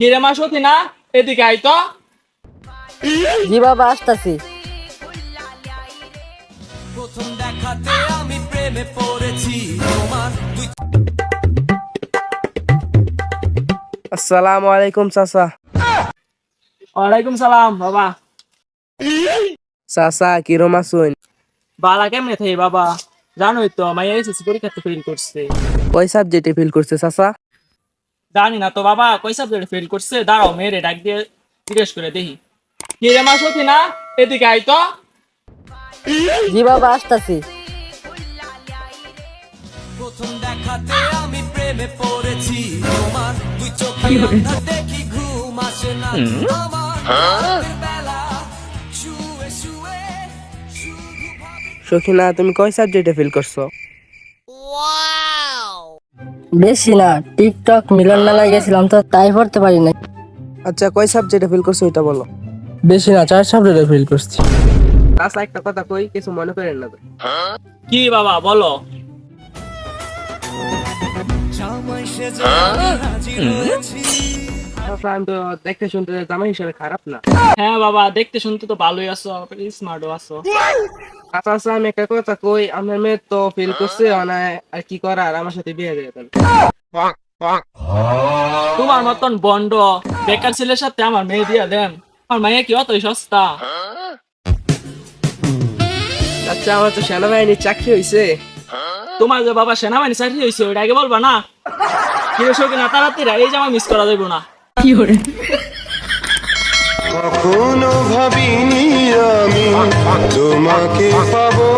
কিরে মা সতী না, এদিকে আই তো। জি বাবা, আসতাছি। প্রথম দেখাতে আমি প্রেমে পড়েছি তোমার আসসালামু আলাইকুম চাচা। ওয়ালাইকুম সালাম বাবা। চাচা কিরম আছুন? বালা কেমনে থাই বাবা? জানোই তো মাইয়া এসএসসি পরীক্ষাতে ফেল করছে। কয় সাবজেক্টে ফেল করছে চাচা? জানি না তো বাবা, কই সাবজেক্টে ফেল করছে। দাঁড়াও মেয়েরে ডাক দিয়ে জিজ্ঞেস করে দেখি। কিরে মা সতী না, এদিকে আই তো। জি বাবা, আসতাছি। প্রথম দেখাতে আমি প্রেমে পড়েছি তোমার দুই চোখে অন্ধা দেখি ঘুম আসে না আমার রাতের বেলা শুয়ে শুয়ে শুধু ভাবি সখিনা, তুমি কয় সাবজেক্টে ফেল করছো? বেশি না, টিকটক মিলন মেলায় গেছিলাম তো, তাই পড়তে পারি নাই। আচ্ছা, কয় সাবজেক্টে ফেল করছো এটা বলো। বেশি না, 4 সাবজেক্টে ফেল করছি। চাচা একটা কথা কই, কিছু মনে করেন না তো। কি বাবা বলো। জামাই সেজে আমি হাজির হয়েছি চাচা, আমি তো দেখতে শুনতে জামাই হিসেবে খারাপ না। হ্যাঁ বাবা, দেখতে শুনতে তো ভালোই আছো, স্মার্টও আছো। আচ্ছা আচ্ছা, আমি একটা কথা কই, আমার মেয়ে তো ফেল করছে, অনায় আর কি করার, আমার সাথে বিয়ে দিয়ে দেন। তোমার মতন বন্ড বেকার ছেলের সাথে আমার মেয়ে দিয়া দেন? আমার মাইয়া কি অতই সস্তা? আচ্ছা, আমার তো সেনাবাহিনীর চাকরি হইছে। তোমার যে বাবা সেনাবাহিনী চাকরি হয়েছে ওইটা আগে বলবা না? কিরে সকিনা, তাড়াতাড়ি এই জামা মিস করা যাইব না। কখনো ভাবিনি আমি তোমাকে পাবো